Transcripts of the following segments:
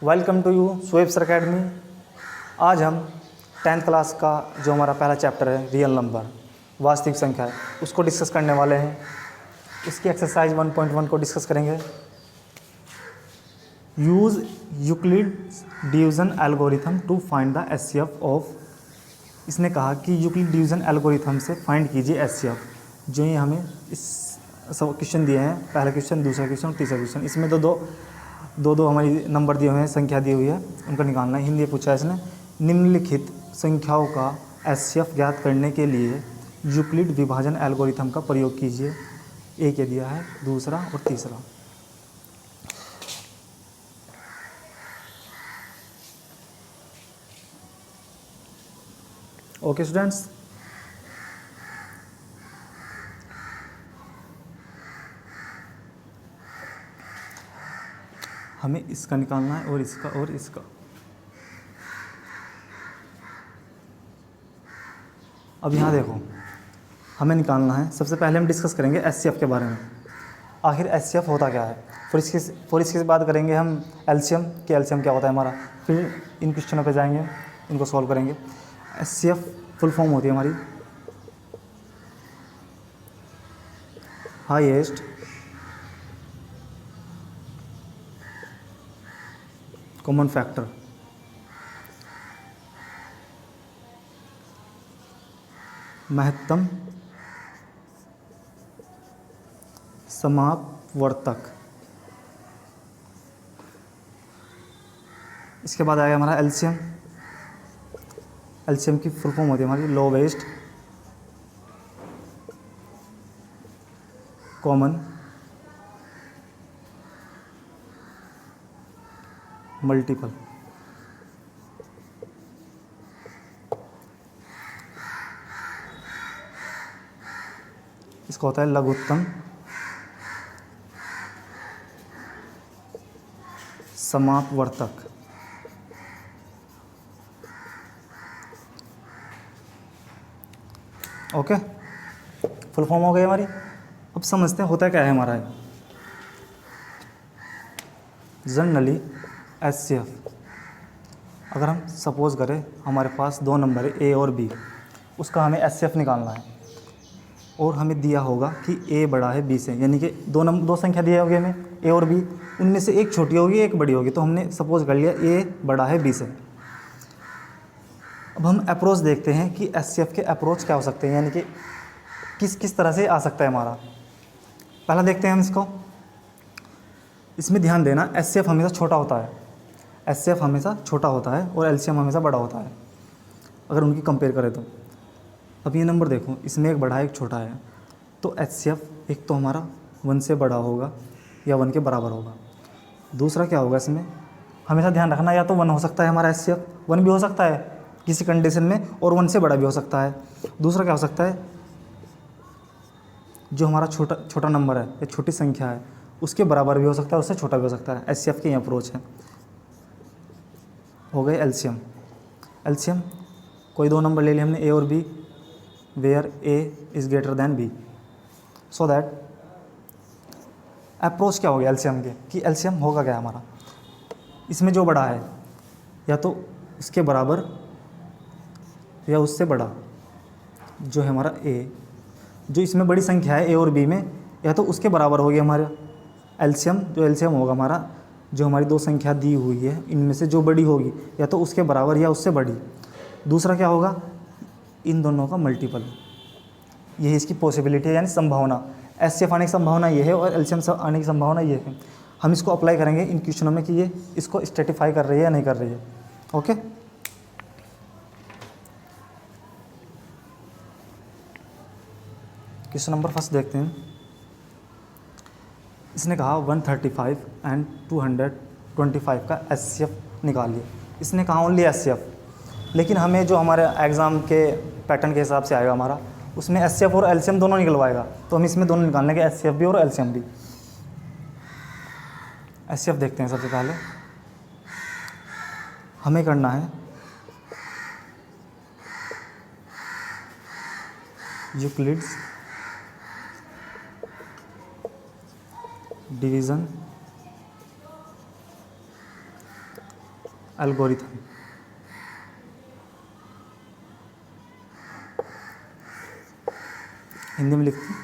Welcome to U Sweps academy. आज हम 10th class का जो हमारा पहला चैप्टर है रियल नंबर वास्तविक संख्या है उसको डिस्कस करने वाले हैं। इसकी एक्सरसाइज 1.1 को डिस्कस करेंगे। Use Euclid's division algorithm to find the HCF of. इसने कहा कि यूक्लिड डिवीज़न एल्गोरिथम से फाइंड कीजिए एचसीएफ। जो ये हमें इस सब क्वेश्चन दिए हैं, पहला क्वेश्चन, दूसरा क्वेश्चन और तीसरा क्वेश्चन, इसमें दो हमारी नंबर दिए हुए हैं, संख्या दी हुई है, उनका निकालना है। हिंदी पूछा है इसने। निम्नलिखित संख्याओं का एचसीएफ ज्ञात करने के लिए यूक्लिड विभाजन एल्गोरिथम का प्रयोग कीजिए। एक ये दिया है, दूसरा और तीसरा। ओके स्टूडेंट्स, हमें इसका निकालना है और इसका और इसका। अब यहाँ देखो, हमें निकालना है। सबसे पहले हम डिस्कस करेंगे एचसीएफ के बारे में। आखिर एचसीएफ होता क्या है। फिर इसके बाद करेंगे हम एलसीएम कि एलसीएम क्या होता है हमारा। फिर इन क्वेश्चनों पे जाएंगे, इनको सॉल्व करेंगे। एचसीएफ फुल फॉर्म होती है हमारी हाईएस्ट कॉमन फैक्टर। महत्तम समापवर्तक। इसके बाद आएगा हमारा एलसीएम। एलसीएम की फुल फॉर्म होती है हमारी लोवेस्ट कॉमन मल्टीपल। इसका होता है लघुत्तम समापवर्तक। ओके, फुल फॉर्म हो गई हमारी। अब समझते हैं होता क्या है हमारा। जनरली एचसीएफ, अगर हम सपोज करें हमारे पास दो नंबर है ए और बी, उसका हमें एचसीएफ निकालना है और हमें दिया होगा कि ए बड़ा है बी से, यानी कि दो संख्या दिए होगी हमें ए और बी, उनमें से एक छोटी होगी एक बड़ी होगी। तो हमने सपोज कर लिया ए बड़ा है बी से। अब हम अप्रोच देखते हैं कि एचसीएफ के अप्रोच क्या हो सकते हैं, यानी कि किस किस तरह से आ सकता है हमारा। पहला देखते हैं हम इसको। इसमें ध्यान देना, एचसीएफ हमेशा छोटा होता है। एचसीएफ हमेशा छोटा होता है और एलसीएम हमेशा बड़ा होता है अगर उनकी कंपेयर करें तो। अब ये नंबर देखो, इसमें एक बड़ा है एक छोटा है, तो एचसीएफ एक तो हमारा 1 से बड़ा होगा या 1 के बराबर होगा। दूसरा क्या होगा, इसमें हमेशा ध्यान रखना, या तो 1 हो सकता है हमारा एचसीएफ, 1 भी हो सकता है किसी कंडीशन में, और 1 से बड़ा भी हो सकता है। दूसरा क्या हो सकता है, जो हमारा छोटा नंबर है या छोटी संख्या है उसके बराबर भी हो सकता है, उससे छोटा भी हो सकता है। एचसीएफ की अप्रोच है। हो गए एलसीएम। एलसीएम कोई दो नंबर ले लिए हमने ए और B, where A is greater than B, so that approach क्या हो गया एलसीएम के, कि एलसीएम होगा क्या हमारा। इसमें जो बड़ा है या तो उसके बराबर या उससे बड़ा, जो है हमारा ए, जो इसमें बड़ी संख्या है ए और बी में, या तो उसके बराबर होगी हमारा एलसीएम। जो एलसीएम होगा हमारा, जो हमारी दो संख्या दी हुई है इनमें से जो बड़ी होगी या तो उसके बराबर या उससे बड़ी। दूसरा क्या होगा, इन दोनों का मल्टीपल। यही इसकी पॉसिबिलिटी है, यानी संभावना। एचसीएफ आने की संभावना ये है और एलसीएम आने की संभावना ये है। हम इसको अप्लाई करेंगे इन क्वेश्चनों में कि ये इसको स्ट्रेटिफाई कर रही है या नहीं कर रही है। ओके, क्वेश्चन नंबर फर्स्ट देखते हैं। इसने कहा 135 एंड 225 का एचसीएफ निकालिए। इसने कहा ओनली एचसीएफ, लेकिन हमें जो हमारे एग्ज़ाम के पैटर्न के हिसाब से आएगा हमारा, उसमें एचसीएफ और एलसीएम दोनों निकलवाएगा। तो हम इसमें दोनों निकालने के, एचसीएफ भी और एलसीएम भी। एचसीएफ देखते हैं। सबसे पहले हमें करना है यूक्लिड्स डिवीज़न एल्गोरिथम। हिंदी में लिखते हैं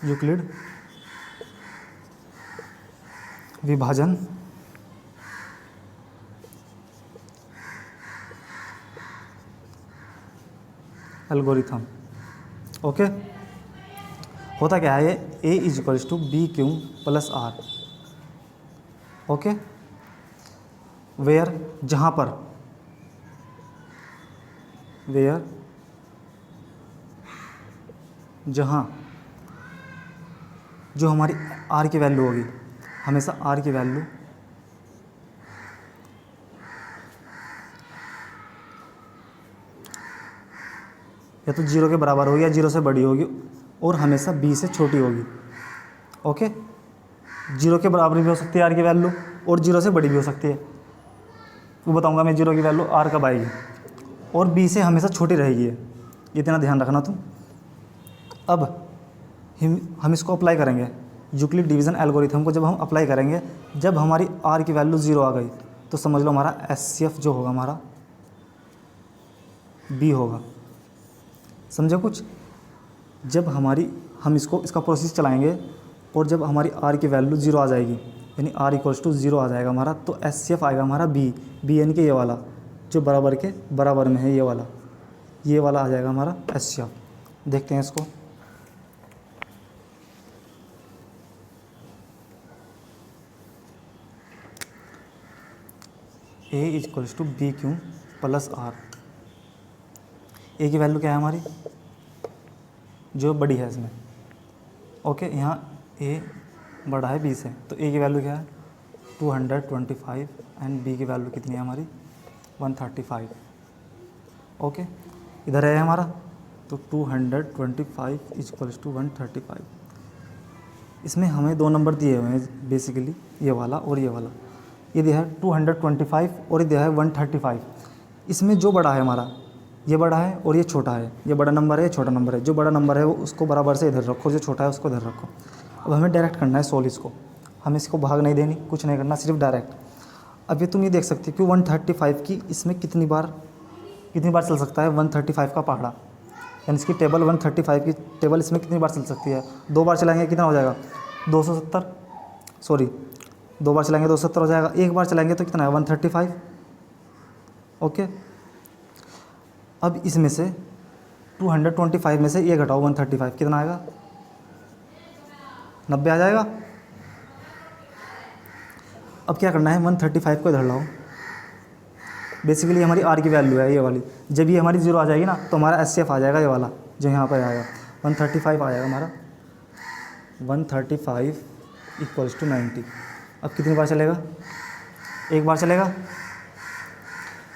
यूक्लिड विभाजन एल्गोरिथम। ओके, होता क्या है ये A is equals to B Q plus R. Okay, where जहाँ पर वेयर जहाँ जो हमारी आर की वैल्यू होगी, हमेशा आर की वैल्यू या तो जीरो के बराबर होगी या जीरो से बड़ी होगी और हमेशा बी से छोटी होगी। ओके, जीरो के बराबर भी हो सकती है आर की वैल्यू और जीरो से बड़ी भी हो सकती है। वो बताऊंगा मैं जीरो की वैल्यू आर कब आएगी, और बी से हमेशा छोटी रहेगी। इतना ध्यान रखना तुम। अब हम इसको अप्लाई करेंगे, यूक्लिड डिवीज़न एल्गोरिथम को जब हम अप्लाई करेंगे, जब हमारी आर की वैल्यू ज़ीरो आ गई तो समझ लो हमारा एचसीएफ जो होगा हमारा बी होगा। समझे कुछ? जब हम इसका प्रोसेस चलाएंगे और जब हमारी आर की वैल्यू ज़ीरो आ जाएगी, यानी आर इक्वल्स टू ज़ीरो आ जाएगा हमारा, तो एचसीएफ आएगा हमारा बी यानी कि ये वाला जो बराबर के बराबर में है, ये वाला आ जाएगा हमारा एचसीएफ। देखते हैं इसको। A is equals to B Q plus R. A की वैल्यू क्या है हमारी, जो बड़ी है इसमें। ओके, यहाँ ए बड़ा है बी से, तो ए की वैल्यू क्या है 225 एंड बी की वैल्यू कितनी है हमारी 135। ओके, इधर है हमारा, तो 225 इज इक्वल्स टू 135। इसमें हमें दो नंबर दिए हुए हैं बेसिकली, ये वाला और ये वाला। ये दिया है 225 और ये दिया है 135। इसमें जो बड़ा है हमारा, ये बड़ा है और ये छोटा है। ये बड़ा नंबर है, ये छोटा नंबर है। जो बड़ा नंबर है वो उसको बराबर से इधर रखो, जो छोटा है उसको इधर रखो। अब हमें डायरेक्ट करना है सोल्व इसको, हमें इसको भाग नहीं देनी, कुछ नहीं करना, सिर्फ डायरेक्ट। अब ये तुम ये देख सकते हो कि 135 की इसमें कितनी बार चल सकता है 135 का पहाड़ा, यानी इसकी टेबल 135 की टेबल इसमें कितनी बार चल सकती है। 2 बार चलाएंगे कितना हो जाएगा 270, सॉरी 2 बार चलाएंगे 270 हो जाएगा। 1 बार चलाएंगे तो कितना है 135। ओके, अब इसमें से 225 में से ये घटाओ 135, कितना आएगा 90 आ जाएगा। अब क्या करना है 135 को इधर लाओ। बेसिकली हमारी आर की वैल्यू है ये वाली। जब ये हमारी जीरो आ जाएगी ना तो हमारा एचसीएफ आ जाएगा, ये वाला जो यहाँ पर आएगा 135 आ जाएगा हमारा 135 इक्वल्स टू 90। अब कितनी बार चलेगा, 1 बार चलेगा,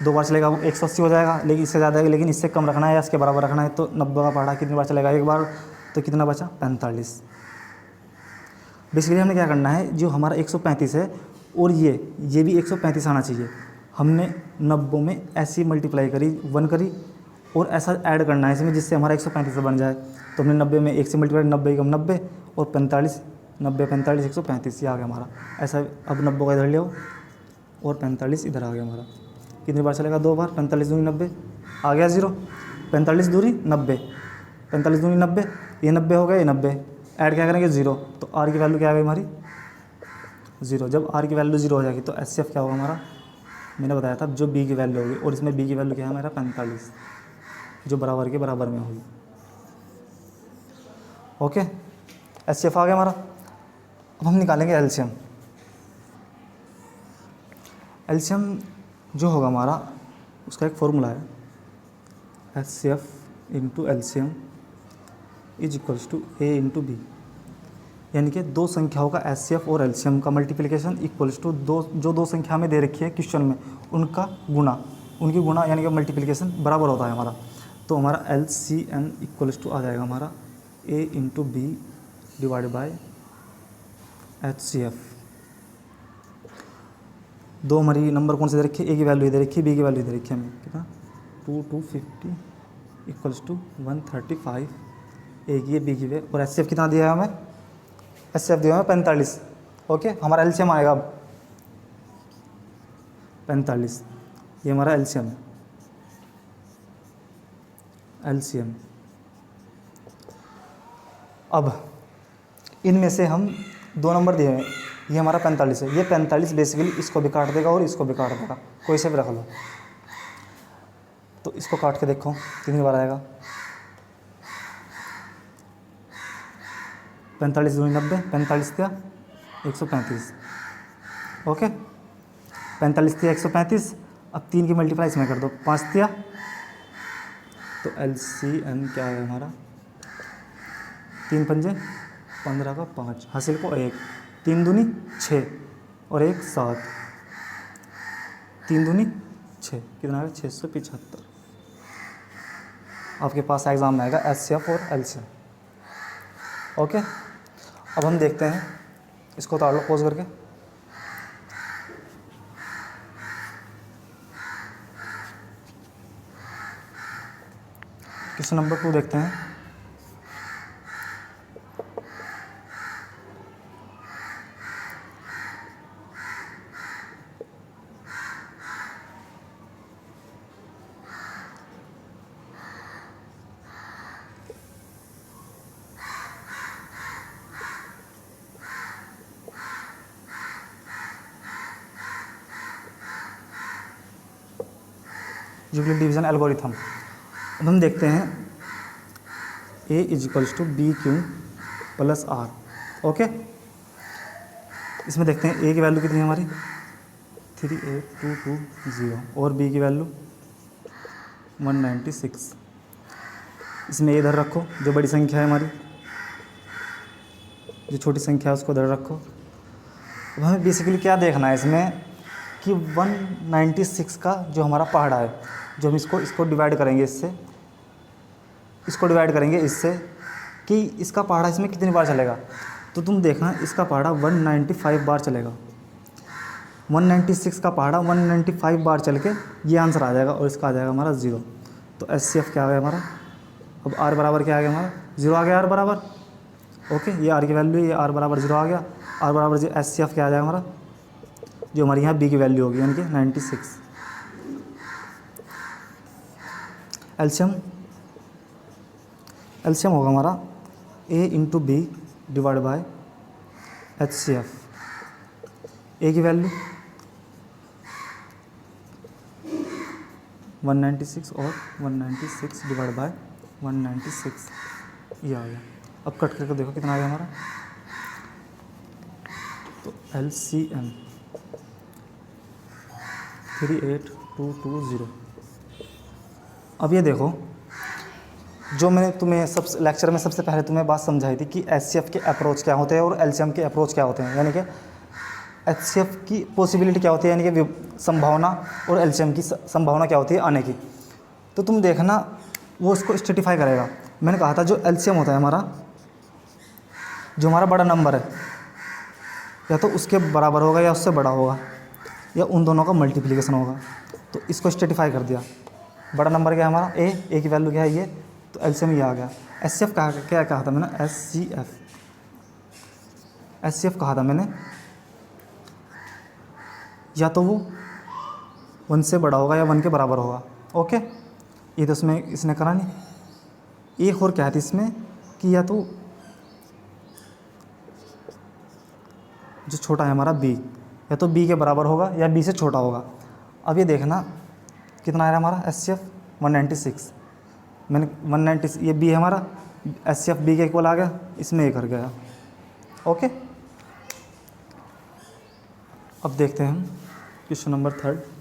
2 बार चलेगा, वो 180 हो जाएगा, लेकिन इससे ज़्यादा है, लेकिन इससे कम रखना है या इसके बराबर रखना है, तो 90 का पहाड़ा कितनी बार चलेगा 1 बार, तो कितना बचा 45। बेसिकली हमने क्या करना है, जो हमारा 135 है और ये भी 135 आना चाहिए। हमने 90 में ऐसी मल्टीप्लाई करी 1 करी और ऐसा ऐड करना है इसमें जिससे हमारा 135 बन जाए। तो हमने 90 में 1 से मल्टीप्लाई, 90 कम 90 और 45, 90 45 135, ये आ गया हमारा ऐसा। अब 90 का इधर ले आओ और 45 इधर आ गया हमारा। कितनी बार चलेगा 2 बार, 45 दूनी 90 आ गया 0, 45 दूरी 90, 45 दूनी 90, ये 90 हो गया, ये 90, ऐड क्या करेंगे 0, तो आर की वैल्यू क्या आ गई हमारी 0। जब आर की वैल्यू 0 हो जाएगी तो एचसीएफ क्या होगा हमारा, मैंने बताया था जो बी की वैल्यू होगी, और इसमें बी की वैल्यू क्या है हमारा 45, जो बराबर के बराबर में होगी। ओके, एचसीएफ आ गया हमारा। अब हम निकालेंगे एलसीएम। एलसीएम जो होगा हमारा, उसका एक फॉर्मूला है, HCF into LCM is equals to A into B, यानी कि दो संख्याओं का एचसीएफ और एलसीएम का मल्टीप्लिकेशन इक्वल्स टू दो संख्या में दे रखी है क्वेश्चन में, उनकी गुणा यानी कि मल्टीप्लिकेशन बराबर होता है हमारा। तो हमारा एलसीएम इक्वल्स टू आ जाएगा हमारा A into B divide by HCF. दो हमारी नंबर कौन से दे रखी है, ए की वैल्यू दे रखी है, बी की वैल्यू दे रखी है हमें कितना 250 इक्वल्स टू 135, ए की है बी की है, और एचसीएफ कितना दिया है हमें, एचसीएफ दिया है 45। ओके, हमारा एलसीएम आएगा अब 45, ये हमारा एलसीएम है, एलसीएम। अब इनमें से हम 2 नंबर दिए हैं, ये हमारा 45 है, ये 45 बेसिकली इसको भी काट देगा और इसको भी काट देगा, कोई से भी रख लो। तो इसको काट के देखो कितनी बार आएगा, 45 दूनी 90, 45 दिया 135, ओके, 45 दिया 135। अब 3 की मल्टीप्लाई इसमें कर दो, 5 दिया, तो एलसीएम क्या है हमारा, 3 पंजे 15 का 5, हासिल को 1, 3 दूनी 6 और 1 7, 3 दूनी 6, कितना है 675। आपके पास एग्ज़ाम में आएगा एचसीएफ और एलसीएम, ओके। अब हम देखते हैं, इसको उतार लो पॉज करके। क्वेश्चन नंबर 2 देखते हैं। Euclid division algorithm. अब हम देखते हैं A = BQ + R, ओके। इसमें देखते हैं A की वैल्यू कितनी है हमारी 38220 और B की वैल्यू 196। इसमें A इधर रखो, जो बड़ी संख्या है हमारी, जो छोटी संख्या है उसको इधर रखो। अब हमें बेसिकली क्या देखना है इसमें कि 196 का जो हमारा पहाड़ा है, जो हम इसको डिवाइड करेंगे इसको डिवाइड करेंगे इससे कि इसका पहाड़ा इसमें कितनी बार चलेगा। तो तुम देखना इसका पहाड़ा 195 बार चलेगा, 196 का पहाड़ा 195 बार चल के ये आंसर आ जाएगा और इसका आ जाएगा हमारा 0। तो एचसीएफ क्या आ गया हमारा, अब आर बराबर क्या आ गया हमारा 0 आ गया, आर बराबर, ओके। ये आर की वैल्यू, ये आर बराबर 0 आ गया, आर बराबर जो एचसीएफ क्या आ जाएगा हमारा, जो हमारी यहाँ बी की वैल्यू होगी यानी कि 96। एलसीएम होगा हमारा A × B / HCF। ए की वैल्यू 196 और 196 / 196, ये आ गया। अब कट करके देखो कितना आ गया हमारा, तो LCM 38220। अब ये देखो, जो मैंने तुम्हें लेक्चर में सबसे पहले तुम्हें बात समझाई थी कि एचसीएफ के अप्रोच क्या होते हैं और एलसीएम के अप्रोच क्या होते हैं, यानी कि एचसीएफ की पॉसिबिलिटी क्या होती है यानी कि संभावना, और एलसीएम की संभावना क्या होती है आने की। तो तुम देखना वो इसको स्टेटिफाई करेगा। मैंने कहा था जो एलसीएम होता है हमारा, जो हमारा बड़ा नंबर है, या तो उसके बराबर होगा या उससे बड़ा होगा, या उन दोनों का मल्टीप्लिकेशन होगा। तो इसको स्टेटिफाई कर दिया। बड़ा नंबर क्या है हमारा ए की वैल्यू क्या है ये, तो एलसीएम ये आ गया। एचसीएफ क्या कहा था मैंने, एचसीएफ कहा था मैंने, या तो वो 1 से बड़ा होगा या 1 के बराबर होगा, ओके। ये तो इसमें इसने करा नहीं। एक और क्या थी इसमें कि या तो जो छोटा है हमारा बी, या तो बी के बराबर होगा या बी से छोटा होगा। अब ये देखना कितना आ रहा है हमारा एचसीएफ 196, मैंने 196, ये बी है हमारा, एचसीएफ बी के इक्वल आ गया, इसमें ये कर गया, ओके। अब देखते हैं हम क्वेश्चन नंबर 3।